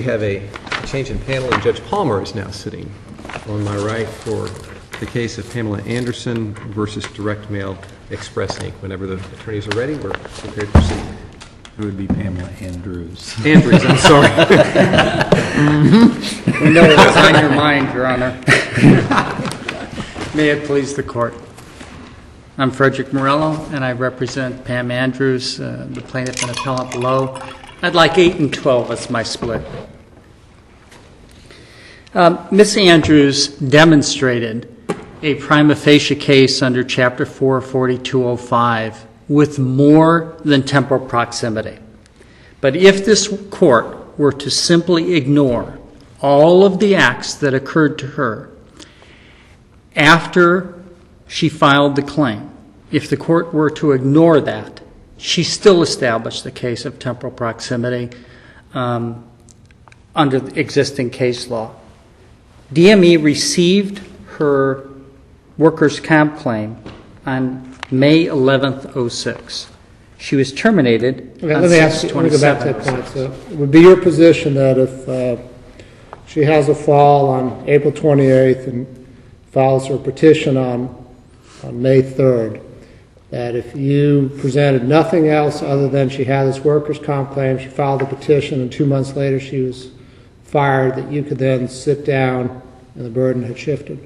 We have a change in panel, and Judge Palmer is now sitting on my right for the case of Pamela Anderson versus Direct Mail Express, Inc. Whenever the attorneys are ready, we're prepared to proceed. It would be Pamela Andrews. Andrews, I'm sorry. We know what's on your mind, Your Honor. May it please the Court. I'm Frederick Morello, and I represent Pam Andrews, the plaintiff and appellant below. I'd like 8 and 12 as my split. Ms. Andrews demonstrated a prima facie case under Chapter 44205 with more than temporal proximity. But if this Court were to simply ignore all of the acts that occurred to her after she filed the claim, if the Court were to ignore that, she still established the case of temporal proximity under the existing case law. DME received her workers' comp claim on May 11th, 06. She was terminated on 6/27. Let me go back to that point. So it would be your position that if she has a fall on April 28th and files her petition on May 3rd, that if you presented nothing else other than she had this workers' comp claim, she filed a petition, and 2 months later she was fired, that you could then sit down and the burden had shifted?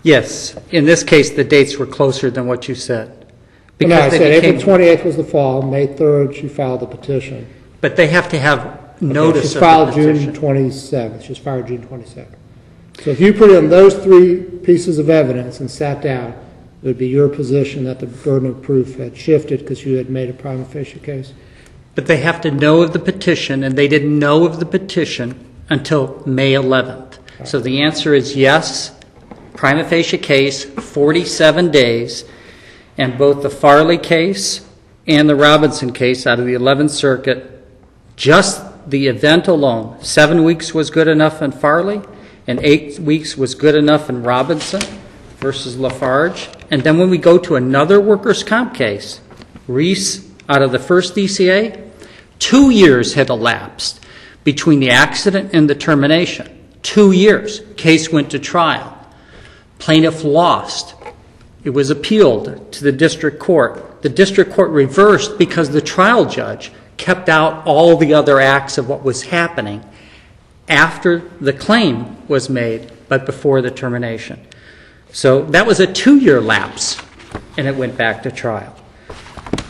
Yes. In this case, the dates were closer than what you said. No, I said April 28th was the fall. May 3rd, she filed the petition. But they have to have notice of the petition. She's filed June 27th. She was fired June 27th. So if you put in those three pieces of evidence and sat down, it would be your position that the burden of proof had shifted because you had made a prima facie case? But they have to know of the petition, and they didn't know of the petition until May 11th. Right. So the answer is yes, prima facie case, 47 days, and both the Farley case and the Robinson case out of the 11th Circuit, just the event alone, 7 weeks was good enough in Farley, and 8 weeks was good enough in Robinson versus Lafarge. And then when we go to another workers' comp case, Reese out of the first DCA, 2 years had elapsed between the accident and the termination. 2 years. Case went to trial. Plaintiff lost. It was appealed to the district court. The district court reversed because the trial judge kept out all the other acts of what was happening after the claim was made, but before the termination. So that was a 2-year lapse, and it went back to trial.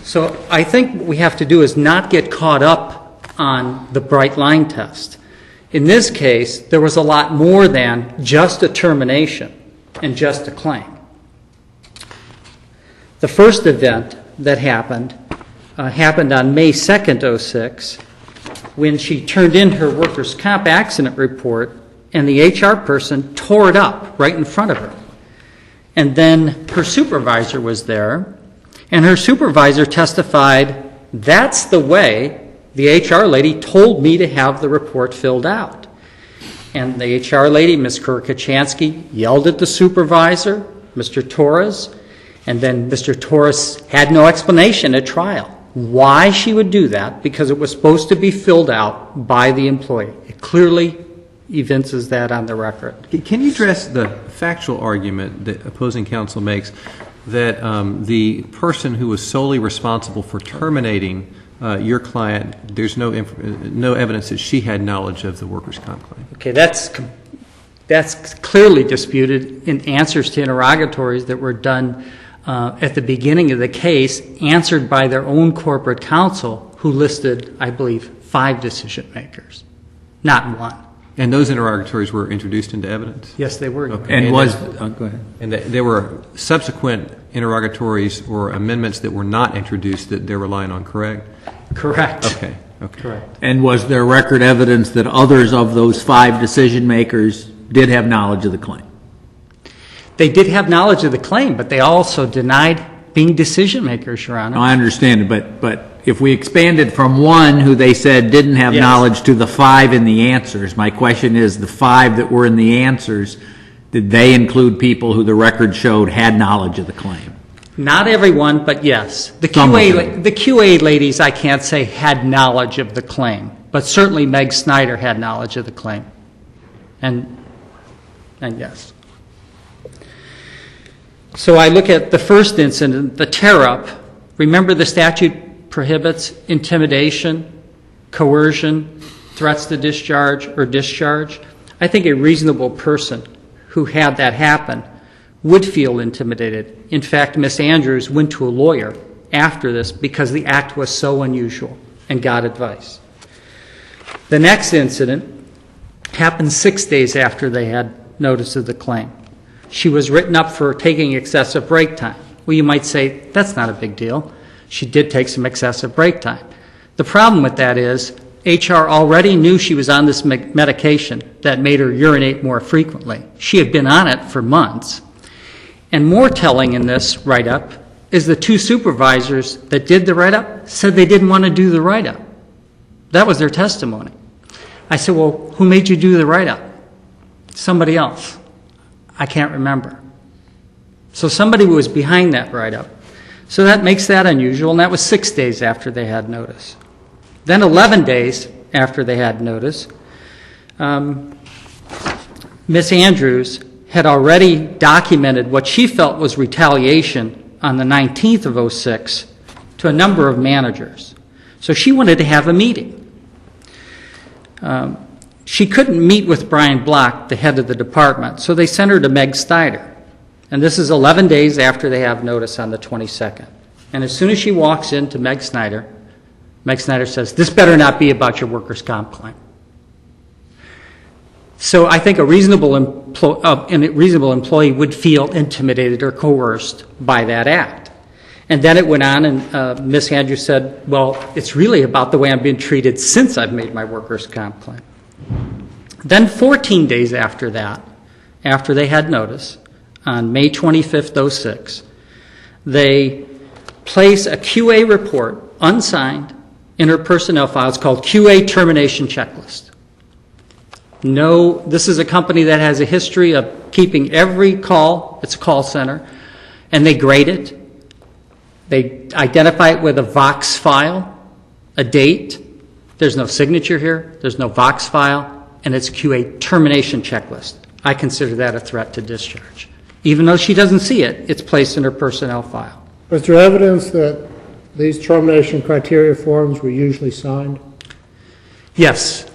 So I think what we have to do is not get caught up on the bright line test. In this case, there was a lot more than just a termination and just a claim. The first event that happened on May 2nd, 06, when she turned in her workers' comp accident report, and the HR person tore it up right in front of her. And then her supervisor was there, and her supervisor testified, that's the way the HR lady told me to have the report filled out. And the HR lady, Ms. Kurkachansky, yelled at the supervisor, Mr. Torres, and then Mr. Torres had no explanation at trial why she would do that, because it was supposed to be filled out by the employee. It clearly evinces that on the record. Can you address the factual argument that opposing counsel makes that the person who was solely responsible for terminating your client, there's no evidence that she had knowledge of the workers' comp claim? Okay, that's clearly disputed in answers to interrogatories that were done at the beginning of the case, answered by their own corporate counsel, who listed, I believe, 5 decision makers, not 1. And those interrogatories were introduced into evidence? Yes, they were. Okay. And go ahead. And there were subsequent interrogatories or amendments that were not introduced that they're relying on, correct? Correct. Okay. Correct. And was there record evidence that others of those 5 decision makers did have knowledge of the claim? They did have knowledge of the claim, but they also denied being decision makers, Your Honor. No, I understand, but if we expanded from 1 who they said didn't have knowledge to the 5 in the answers, my question is, the 5 that were in the answers, did they include people who the record showed had knowledge of the claim? Not everyone, but yes. The QA ladies, I can't say had knowledge of the claim, but certainly Meg Snyder had knowledge of the claim. And yes. So I look at the first incident, the tear-up. Remember, the statute prohibits intimidation, coercion, threats to discharge or discharge. I think a reasonable person who had that happen would feel intimidated. In fact, Miss Andrews went to a lawyer after this because the act was so unusual and got advice. The next incident happened 6 days after they had notice of the claim. She was written up for taking excessive break time. Well, you might say, that's not a big deal. She did take some excessive break time. The problem with that is HR already knew she was on this medication that made her urinate more frequently. She had been on it for months. And more telling in this write-up is the two supervisors that did the write-up said they didn't want to do the write-up. That was their testimony. I said, well, who made you do the write-up? Somebody else. I can't remember. So somebody was behind that write-up. So that makes that unusual, and that was 6 days after they had notice. Then 11 days after they had notice, Miss Andrews had already documented what she felt was retaliation on the 19th of 06 to a number of managers. So she wanted to have a meeting. She couldn't meet with Brian Block, the head of the department, so they sent her to Meg Snyder. And this is 11 days after they have notice on the 22nd. And as soon as she walks into Meg Snyder says, this better not be about your workers' comp claim. So I think a reasonable employee would feel intimidated or coerced by that act. And then it went on, and Ms. Andrews said, well, it's really about the way I'm being treated since I've made my workers' comp claim. Then 14 days after that, after they had notice, on May 25th, 06, they place a QA report, unsigned, in her personnel file. It's called QA Termination Checklist. No, this is a company that has a history of keeping every call, it's a call center, and they grade it. They identify it with a Vox file, a date. There's no signature here, there's no Vox file, and it's a QA termination checklist. I consider that a threat to discharge. Even though she doesn't see it, it's placed in her personnel file. Was there evidence that these termination criteria forms were usually signed? Yes.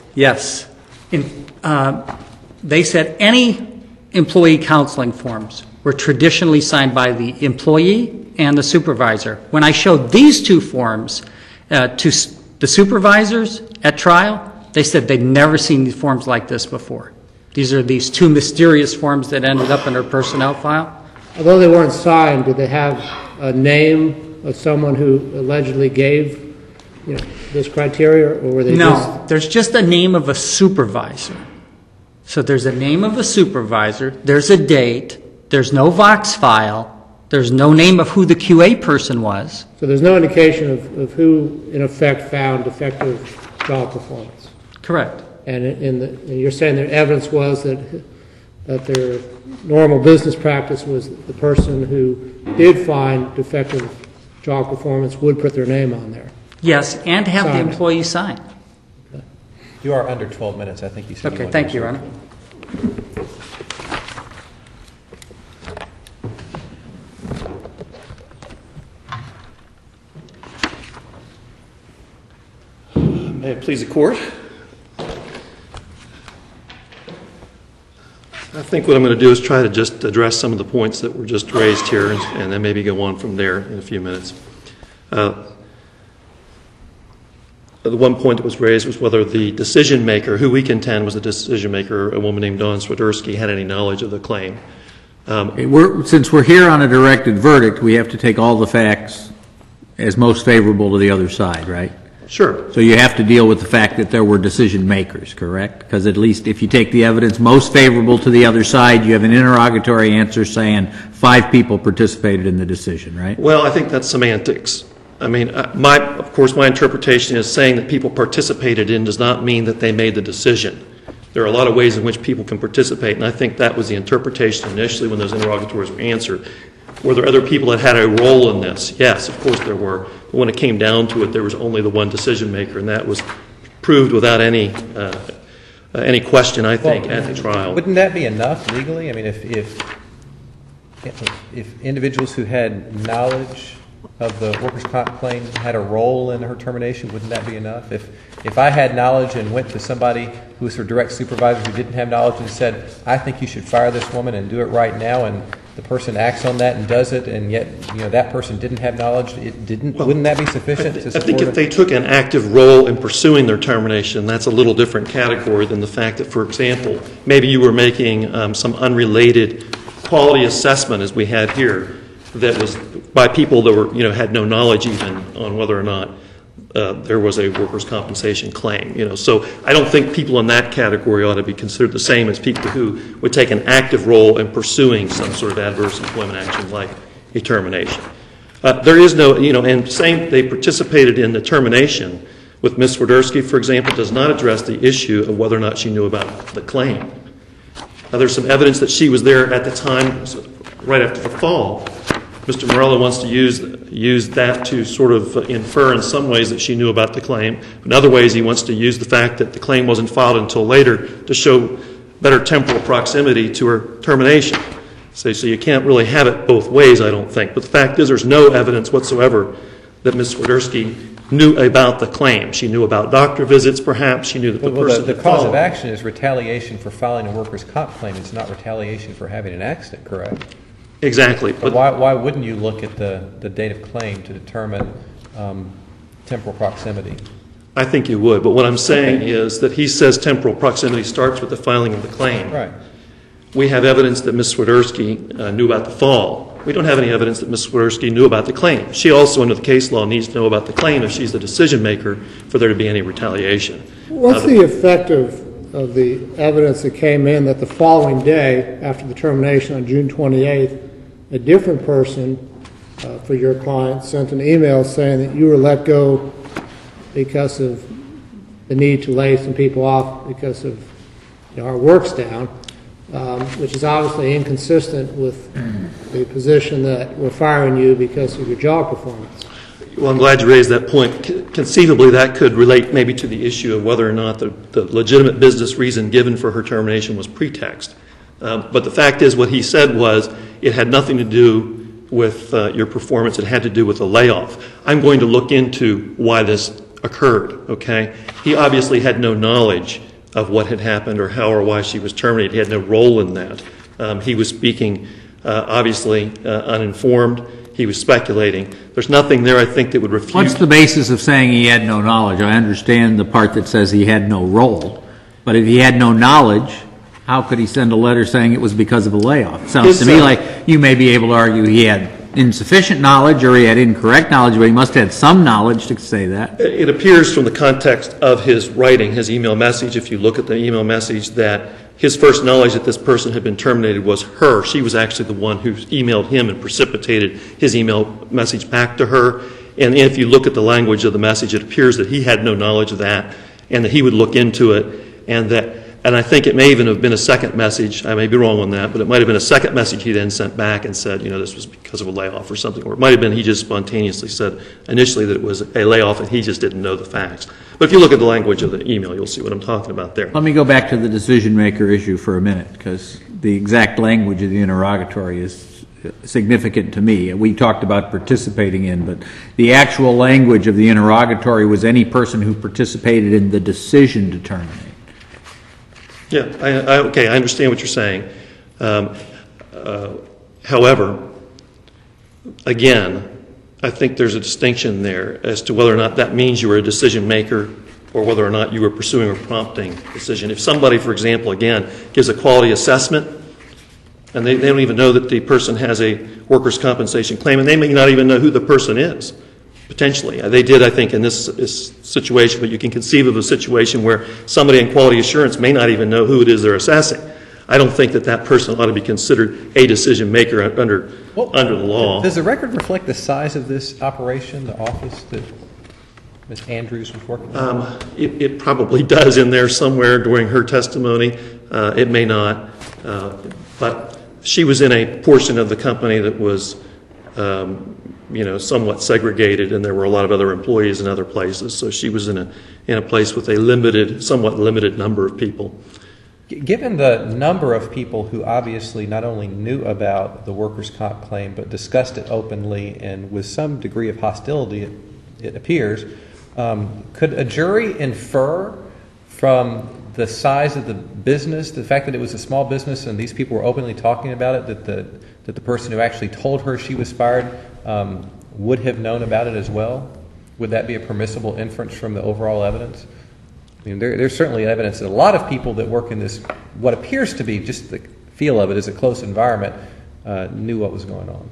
They said any employee counseling forms were traditionally signed by the employee and the supervisor. When I showed these two forms to the supervisors at trial, they said they'd never seen forms like this before. These are these two mysterious forms that ended up in her personnel file. Although they weren't signed, did they have a name of someone who allegedly gave this criteria, or were they No, there's just a name of a supervisor. So there's a name of a supervisor, there's a date, there's no Vox file, there's no name of who the QA person was. So there's no indication of who, in effect, found defective job performance? Correct. And you're saying the evidence was that their normal business practice was the person who did find defective job performance would put their name on there? Yes, and have the employee sign. Okay. You are under 12 minutes, I think you said. Okay, thank you, Your Honor. May it please the court. I think what I'm going to do is try to just address some of the points that were just raised here and then maybe go on from there in a few minutes. The one point that was raised was whether the decision maker, who we contend was the decision maker, a woman named Dawn Swiderski, had any knowledge of the claim. Since we're here on a directed verdict, we have to take all the facts as most favorable to the other side, right? Sure. So you have to deal with the fact that there were decision makers, correct? Because at least if you take the evidence most favorable to the other side, you have an interrogatory answer saying 5 people participated in the decision, right? Well, I think that's semantics. I mean, of course, my interpretation is saying that people participated in does not mean that they made the decision. There are a lot of ways in which people can participate, and I think that was the interpretation initially when those interrogatories were answered. Were there other people that had a role in this? Yes, of course there were. But when it came down to it, there was only the one decision maker, and that was proved without any question, I think, at the trial. Wouldn't that be enough legally? I mean, if individuals who had knowledge of the workers' comp claim had a role in her termination, wouldn't that be enough? If I had knowledge and went to somebody who was her direct supervisor who didn't have knowledge and said, I think you should fire this woman and do it right now, and the person acts on that and does it, and yet that person didn't have knowledge, wouldn't that be sufficient to support I think if they took an active role in pursuing their termination, that's a little different category than the fact that, for example, maybe you were making some unrelated quality assessment, as we had here, that was by people that were had no knowledge even on whether or not there was a workers' compensation claim. So I don't think people in that category ought to be considered the same as people who would take an active role in pursuing some sort of adverse employment action like a termination. There is no, and saying they participated in the termination with Ms. Swiderski, for example, does not address the issue of whether or not she knew about the claim. There's some evidence that she was there at the time, right after the fall. Mr. Morello wants to use that to sort of infer in some ways that she knew about the claim. In other ways, he wants to use the fact that the claim wasn't filed until later to show better temporal proximity to her termination. So you can't really have it both ways, I don't think. But the fact is there's no evidence whatsoever that Ms. Swiderski knew about the claim. She knew about doctor visits, perhaps. She knew that the person the cause of action is retaliation for filing a workers' comp claim. It's not retaliation for having an accident, correct? Exactly. But why wouldn't you look at the date of claim to determine temporal proximity? I think you would. But what I'm saying is that he says temporal proximity starts with the filing of the claim. Right. We have evidence that Ms. Swiderski knew about the fall. We don't have any evidence that Ms. Swiderski knew about the claim. She also, under the case law, needs to know about the claim if she's the decision maker for there to be any retaliation. What's the effect of the evidence that came in that the following day, after the termination on June 28th, a different person for your client sent an email saying that you were let go because of the need to lay some people off because of our work's down, which is obviously inconsistent with the position that we're firing you because of your job performance. Well, I'm glad you raised that point. Conceivably, that could relate maybe to the issue of whether or not the legitimate business reason given for her termination was pretext. But the fact is what he said was it had nothing to do with your performance. It had to do with the layoff. I'm going to look into why this occurred, okay? He obviously had no knowledge of what had happened or how or why she was terminated. He had no role in that. He was speaking, obviously, uninformed. He was speculating. There's nothing there, I think, that would refute. What's the basis of saying he had no knowledge? I understand the part that says he had no role, but if he had no knowledge, how could he send a letter saying it was because of a layoff? It sounds to me like you may be able to argue he had insufficient knowledge or he had incorrect knowledge, but he must have had some knowledge to say that. It appears from the context of his writing, his email message, if you look at the email message, that his first knowledge that this person had been terminated was her. She was actually the one who emailed him and precipitated his email message back to her. And if you look at the language of the message, it appears that he had no knowledge of that and that he would look into it and I think it may even have been a second message. I may be wrong on that, but it might have been a second message he then sent back and said, this was because of a layoff or something. Or it might have been he just spontaneously said initially that it was a layoff and he just didn't know the facts. But if you look at the language of the email, you'll see what I'm talking about there. Let me go back to the decision maker issue for a minute, because the exact language of the interrogatory is significant to me. We talked about participating in, but the actual language of the interrogatory was any person who participated in the decision to terminate. Yeah, okay, I understand what you're saying. However, again, I think there's a distinction there as to whether or not that means you were a decision maker or whether or not you were pursuing a prompting decision. If somebody, for example, again, gives a quality assessment and they don't even know that the person has a workers' compensation claim and they may not even know who the person is, potentially. They did, I think, in this situation, but you can conceive of a situation where somebody in quality assurance may not even know who it is they're assessing. I don't think that person ought to be considered a decision maker under the law. Does the record reflect the size of this operation, the office that Ms. Andrews was working on? It probably does in there somewhere during her testimony. It may not. But she was in a portion of the company that was, somewhat segregated, and there were a lot of other employees in other places. So she was in a place with a somewhat limited number of people. Given the number of people who obviously not only knew about the workers' comp claim but discussed it openly and with some degree of hostility, it appears, could a jury infer from the size of the business, the fact that it was a small business and these people were openly talking about it, that the person who actually told her she was fired would have known about it as well? Would that be a permissible inference from the overall evidence? I mean, there's certainly evidence that a lot of people that work in this, what appears to be just the feel of it as a close environment, knew what was going on.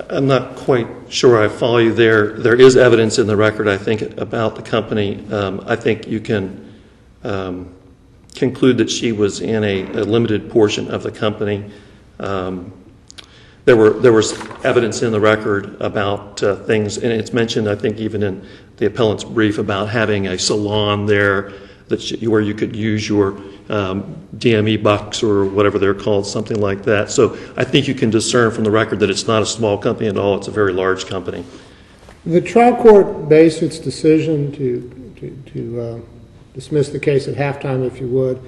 I'm not quite sure I follow you there. There is evidence in the record, I think, about the company. I think you can conclude that she was in a limited portion of the company. There was evidence in the record about things, and it's mentioned, I think, even in the appellant's brief, about having a salon there where you could use your DME bucks or whatever they're called, something like that. So I think you can discern from the record that it's not a small company at all. It's a very large company. The trial court based its decision to dismiss the case at halftime, if you would,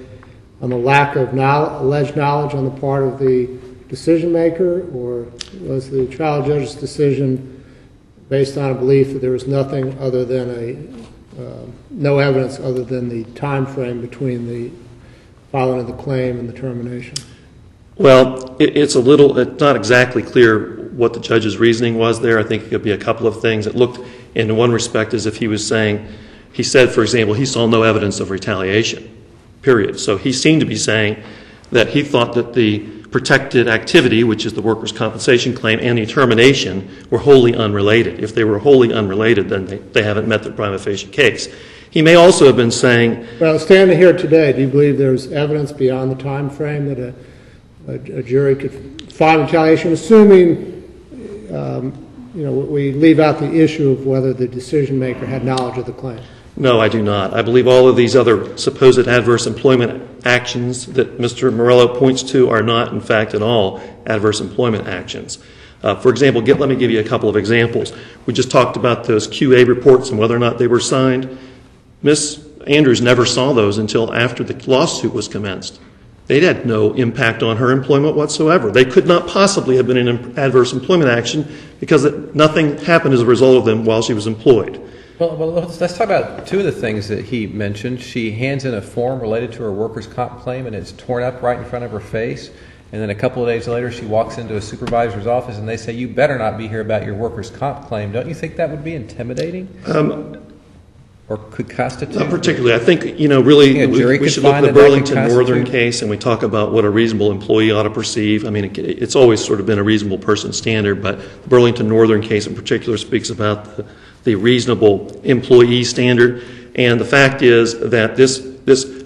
on the lack of alleged knowledge on the part of the decision maker, or was the trial judge's decision based on a belief that there was nothing other than no evidence other than the time frame between the filing of the claim and the termination? Well, it's not exactly clear what the judge's reasoning was there. I think it could be a couple of things. It looked, in one respect, as if he said, for example, he saw no evidence of retaliation, period. So he seemed to be saying that he thought that the protected activity, which is the workers' compensation claim, and the termination were wholly unrelated. If they were wholly unrelated, then they haven't met the prima facie case. He may also have been saying... Well, standing here today, do you believe there's evidence beyond the time frame that a jury could find retaliation, assuming we leave out the issue of whether the decision maker had knowledge of the claim? No, I do not. I believe all of these other supposed adverse employment actions that Mr. Morello points to are not, in fact, at all adverse employment actions. For example, let me give you a couple of examples. We just talked about those QA reports and whether or not they were signed. Ms. Andrews never saw those until after the lawsuit was commenced. They had no impact on her employment whatsoever. They could not possibly have been an adverse employment action because nothing happened as a result of them while she was employed. Well, let's talk about two of the things that he mentioned. She hands in a form related to her workers' comp claim, and it's torn up right in front of her face. And then a couple of days later, she walks into a supervisor's office, and they say, "You better not be here about your workers' comp claim." Don't you think that would be intimidating? Or could constitute? Not particularly. I think, really, we should look at the Burlington Northern case, and we talk about what a reasonable employee ought to perceive. I mean, it's always sort of been a reasonable person standard, but the Burlington Northern case in particular speaks about the reasonable employee standard. And the fact is that this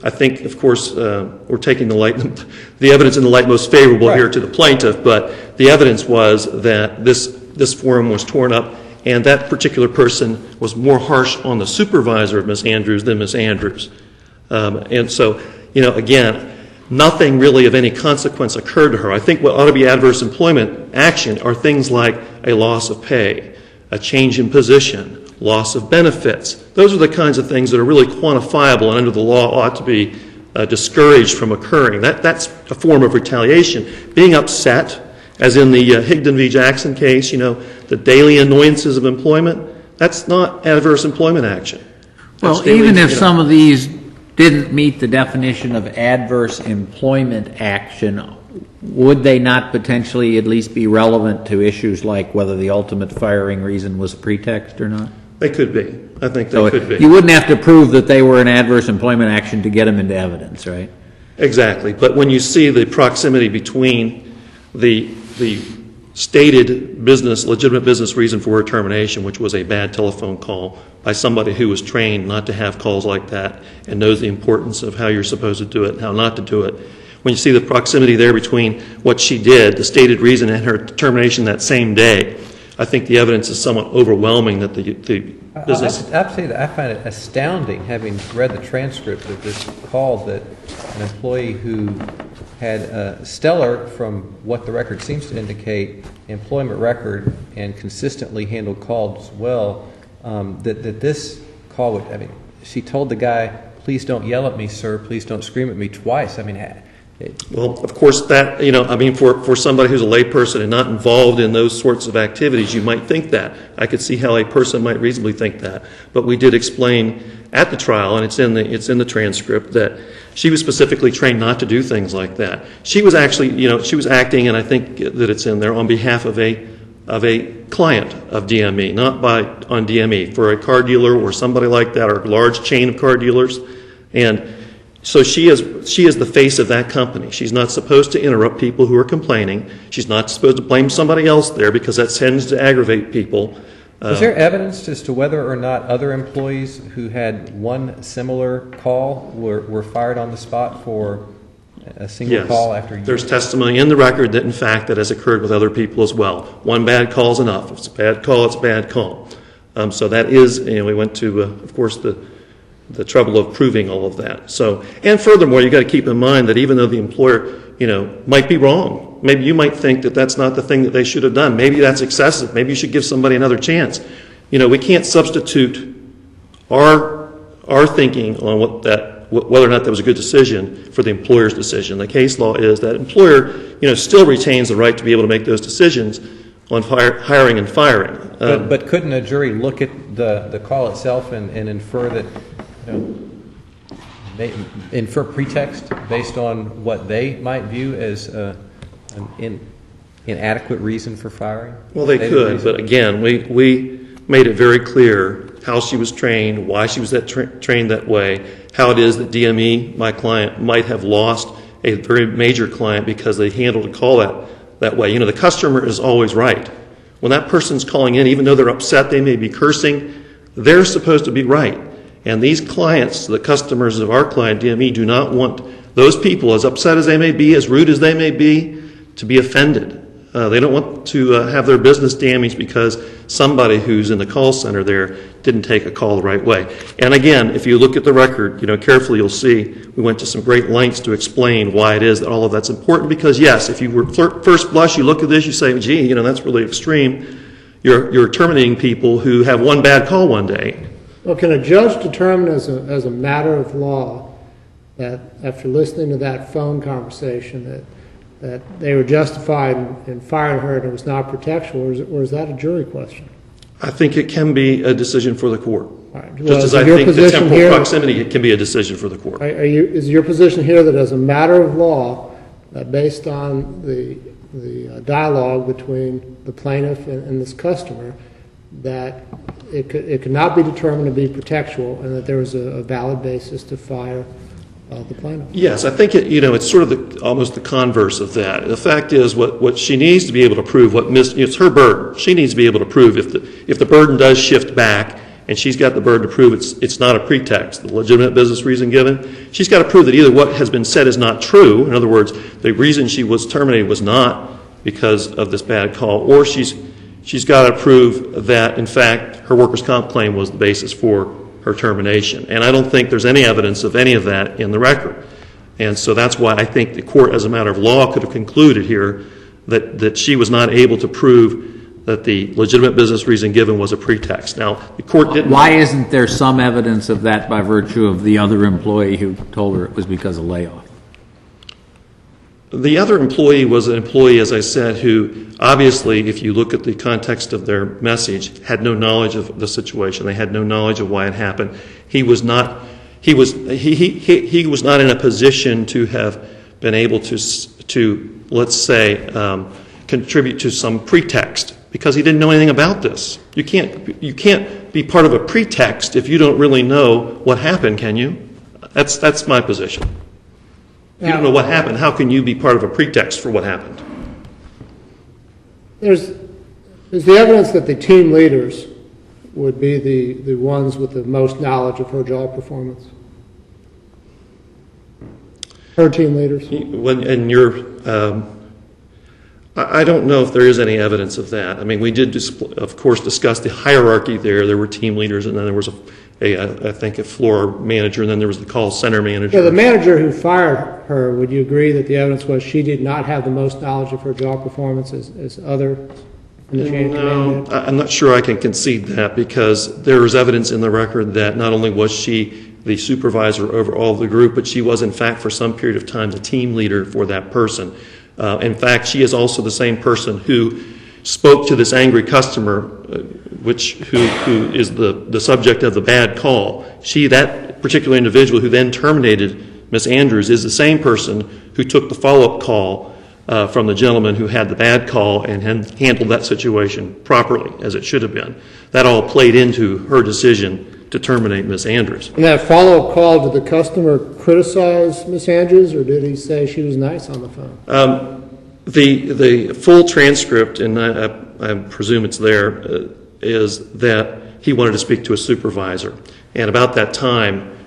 I think, of course, we're taking the evidence in the light most favorable here to the plaintiff, but the evidence was that this form was torn up, and that particular person was more harsh on the supervisor of Ms. Andrews than Ms. Andrews. And so, again, nothing really of any consequence occurred to her. I think what ought to be adverse employment action are things like a loss of pay, a change in position, loss of benefits. Those are the kinds of things that are really quantifiable and under the law ought to be discouraged from occurring. That's a form of retaliation. Being upset, as in the Higdon v. Jackson case, the daily annoyances of employment, that's not adverse employment action. Well, even if some of these didn't meet the definition of adverse employment action, would they not potentially at least be relevant to issues like whether the ultimate firing reason was a pretext or not? They could be. I think they could be. You wouldn't have to prove that they were an adverse employment action to get them into evidence, right? Exactly. But when you see the proximity between the stated legitimate business reason for her termination, which was a bad telephone call by somebody who was trained not to have calls like that and knows the importance of how you're supposed to do it and how not to do it, when you see the proximity there between what she did, the stated reason, and her termination that same day, I think the evidence is somewhat overwhelming that the business... I find it astounding, having read the transcript of this call, that an employee who had stellar, from what the record seems to indicate, employment record and consistently handled calls well, that this call would, I mean, she told the guy, please don't yell at me, sir, please don't scream at me, twice. I mean, Well, of course, that, I mean, for somebody who's a layperson and not involved in those sorts of activities, you might think that. I could see how a person might reasonably think that. But we did explain at the trial, and it's in the transcript, that she was specifically trained not to do things like that. She was actually, she was acting, and I think that it's in there, on behalf of a client of DME, not on DME, for a car dealer or somebody like that, or a large chain of car dealers. And so she is the face of that company. She's not supposed to interrupt people who are complaining. She's not supposed to blame somebody else there, because that tends to aggravate people. Was there evidence as to whether or not other employees who had one similar call were fired on the spot for a single call after years? There's testimony in the record that, in fact, that has occurred with other people as well. One bad call is enough. If it's a bad call, it's a bad call. So that is, we went to, of course, the trouble of proving all of that. So, and furthermore, you've got to keep in mind that even though the employer, might be wrong, maybe you might think that that's not the thing that they should have done. Maybe that's excessive. Maybe you should give somebody another chance. We can't substitute our thinking on whether or not that was a good decision for the employer's decision. The case law is that employer, still retains the right to be able to make those decisions on hiring and firing. But couldn't a jury look at the call itself and infer that, infer pretext based on what they might view as an inadequate reason for firing? Well, they could, but again, we made it very clear how she was trained, why she was trained that way, how it is that DME, my client, might have lost a very major client because they handled a call that way. The customer is always right. When that person's calling in, even though they're upset, they may be cursing, they're supposed to be right. And these clients, the customers of our client, DME, do not want those people, as upset as they may be, as rude as they may be, to be offended. They don't want to have their business damaged because somebody who's in the call center there didn't take a call the right way. And again, if you look at the record, carefully, you'll see we went to some great lengths to explain why it is that all of that's important. Because yes, if you were first blush, you look at this, you say, gee, that's really extreme. You're terminating people who have one bad call one day. Well, can a judge determine as a matter of law that after listening to that phone conversation that they were justified in firing her and it was not protectional, or is that a jury question? I think it can be a decision for the court. Right. Just as I think the temporal proximity, it can be a decision for the court. Is your position here that as a matter of law, based on the dialogue between the plaintiff and this customer, that it could not be determined to be protectual and that there was a valid basis to fire the plaintiff? Yes, I think it's sort of almost the converse of that. The fact is, what she needs to be able to prove, it's her burden. She needs to be able to prove if the burden does shift back, and she's got the burden to prove it's not a pretext, the legitimate business reason given. She's got to prove that either what has been said is not true. In other words, the reason she was terminated was not because of this bad call, or she's got to prove that, in fact, her workers' comp claim was the basis for her termination. And I don't think there's any evidence of any of that in the record. And so that's why I think the court, as a matter of law, could have concluded here that she was not able to prove that the legitimate business reason given was a pretext. Now, the court didn't... Why isn't there some evidence of that by virtue of the other employee who told her it was because of layoff? The other employee was an employee, as I said, who obviously, if you look at the context of their message, had no knowledge of the situation. They had no knowledge of why it happened. He was not in a position to have been able to let's say, contribute to some pretext because he didn't know anything about this. You can't be part of a pretext if you don't really know what happened, can you? That's my position. If you don't know what happened, how can you be part of a pretext for what happened? There's the evidence that the team leaders would be the ones with the most knowledge of her job performance. Her team leaders. I don't know if there is any evidence of that. I mean, we did, of course, discuss the hierarchy there. There were team leaders, and then there was I think, a floor manager, and then there was the call center manager. So the manager who fired her, would you agree that the evidence was she did not have the most knowledge of her job performance as other in the chain of command did? I'm not sure I can concede that, because there is evidence in the record that not only was she the supervisor over all of the group, but she was, in fact, for some period of time, the team leader for that person. In fact, she is also the same person who spoke to this angry customer, who is the subject of the bad call. That particular individual who then terminated Ms. Andrews is the same person who took the follow-up call from the gentleman who had the bad call and handled that situation properly, as it should have been. That all played into her decision to terminate Ms. Andrews. In that follow-up call, did the customer criticize Ms. Andrews, or did he say she was nice on the phone? The full transcript, and I presume it's there, is that he wanted to speak to a supervisor. And about that time,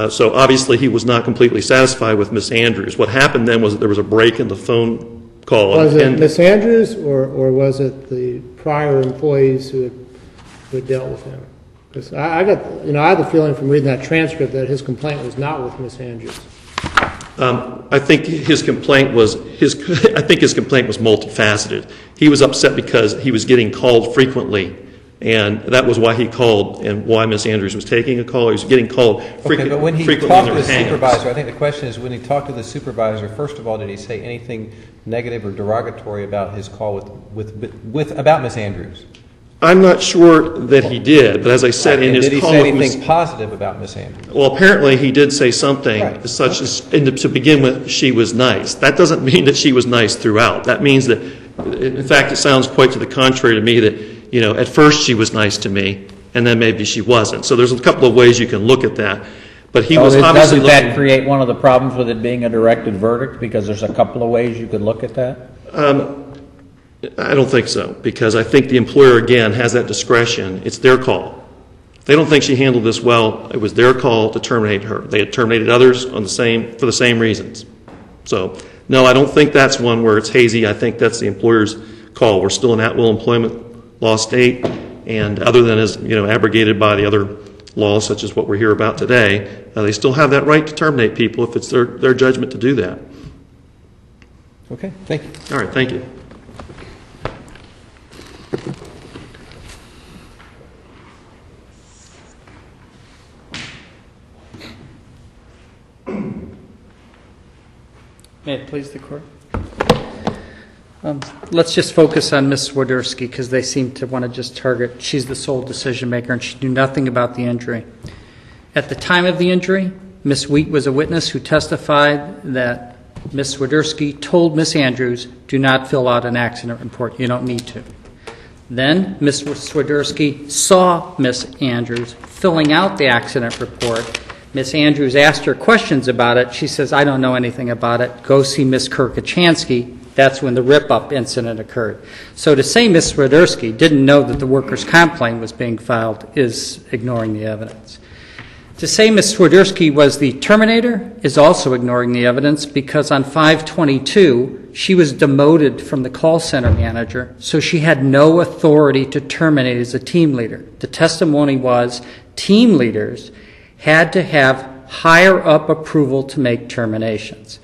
so obviously he was not completely satisfied with Ms. Andrews. What happened then was that there was a break in the phone call. Was it Ms. Andrews, or was it the prior employees who had dealt with him? Because I had the feeling from reading that transcript that his complaint was not with Ms. Andrews. I think his complaint was multifaceted. He was upset because he was getting called frequently, and that was why he called and why Ms. Andrews was taking a call. He was getting called frequently. Okay, but when he frequently talked to the hang-ups. supervisor, I think the question is, when he talked to the supervisor, first of all, did he say anything negative or derogatory about his call about Ms. Andrews? I'm not sure that he did, but as I said in his did he call, say anything positive about Ms. Andrews? well, apparently he did say something Right. such as, to begin with, she was nice. That doesn't mean that she was nice throughout. That means that, in fact, it sounds quite to the contrary to me that, at first she was nice to me, and then maybe she wasn't. So there's a couple of ways you can look at that. But he was obviously Doesn't that create one of the problems with it being a directed verdict, because there's a couple of ways you could look at that? I don't think so, because I think the employer, again, has that discretion. It's their call. If they don't think she handled this well, it was their call to terminate her. They had terminated others for the same reasons. So, no, I don't think that's one where it's hazy. I think that's the employer's call. We're still an at-will employment law state, and other than as abrogated by the other laws, such as what we're here about today, they still have that right to terminate people if it's their judgment to do that. Okay, thank you. All right, thank you. May it please the Court? Let's just focus on Ms. Swiderski, because they seem to want to just target, she's the sole decision maker and she knew nothing about the injury. At the time of the injury, Ms. Wheat was a witness who testified that Ms. Swiderski told Ms. Andrews, do not fill out an accident report, you don't need to. Then Ms. Swiderski saw Ms. Andrews filling out the accident report. Ms. Andrews asked her questions about it. She says, I don't know anything about it. Go see Ms. Kirkachansky. That's when the rip-up incident occurred. So to say Ms. Swiderski didn't know that the workers' comp claim was being filed is ignoring the evidence. To say Ms. Swiderski was the terminator is also ignoring the evidence, because on 5/22, she was demoted from the call center manager, so she had no authority to terminate as a team leader. The testimony was team leaders had to have higher-up approval to make terminations.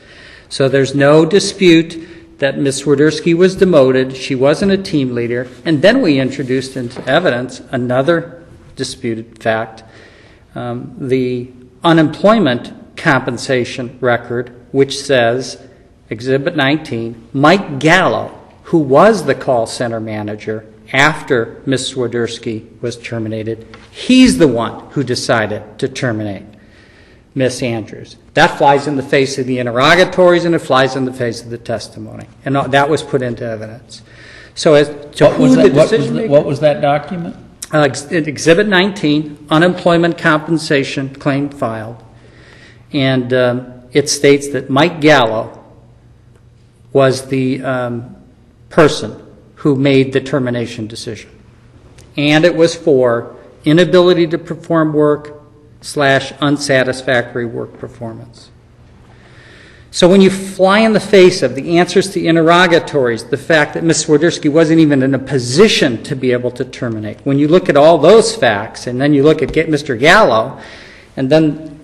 So there's no dispute that Ms. Swiderski was demoted. She wasn't a team leader. And then we introduced into evidence another disputed fact, the unemployment compensation record, which says, Exhibit 19, Mike Gallo, who was the call center manager after Ms. Swiderski was terminated, he's the one who decided to terminate Ms. Andrews. That flies in the face of the interrogatories, and it flies in the face of the testimony. And that was put into evidence. So as to who the decision maker... What was that document? Exhibit 19, unemployment compensation claim filed. And it states that Mike Gallo was the person who made the termination decision. And it was for inability to perform work / unsatisfactory work performance. So when you fly in the face of the answers to interrogatories, the fact that Ms. Swiderski wasn't even in a position to be able to terminate, when you look at all those facts, and then you look at Mr. Gallo, and then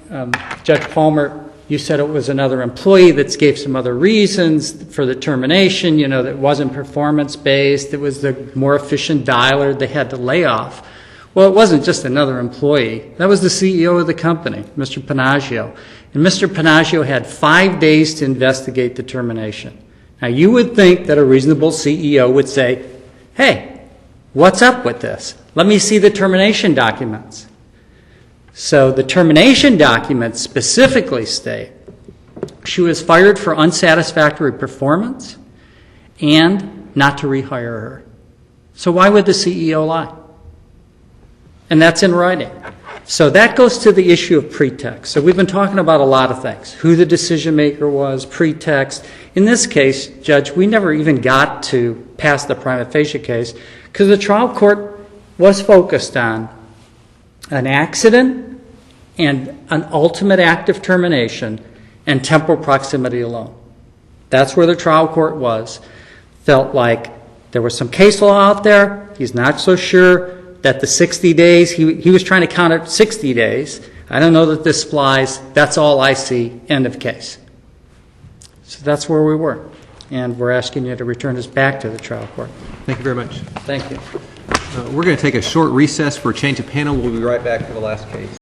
Judge Palmer, you said it was another employee that gave some other reasons for the termination, that wasn't performance-based, it was the more efficient dialer they had to lay off. Well, it wasn't just another employee. That was the CEO of the company, Mr. Panaggio. And Mr. Panaggio had 5 days to investigate the termination. Now, you would think that a reasonable CEO would say, hey, what's up with this? Let me see the termination documents. So the termination documents specifically state she was fired for unsatisfactory performance and not to rehire her. So why would the CEO lie? And that's in writing. So that goes to the issue of pretext. So we've been talking about a lot of things. Who the decision maker was, pretext. In this case, Judge, we never even got to pass the prima facie case because the trial court was focused on an accident and an ultimate act of termination and temporal proximity alone. That's where the trial court was. Felt like there was some case law out there. He's not so sure that the 60 days, he was trying to count it 60 days. I don't know that this applies. That's all I see. End of case. So that's where we were. And we're asking you to return us back to the trial court. Thank you very much. Thank you. We're going to take a short recess for a change of panel. We'll be right back for the last case.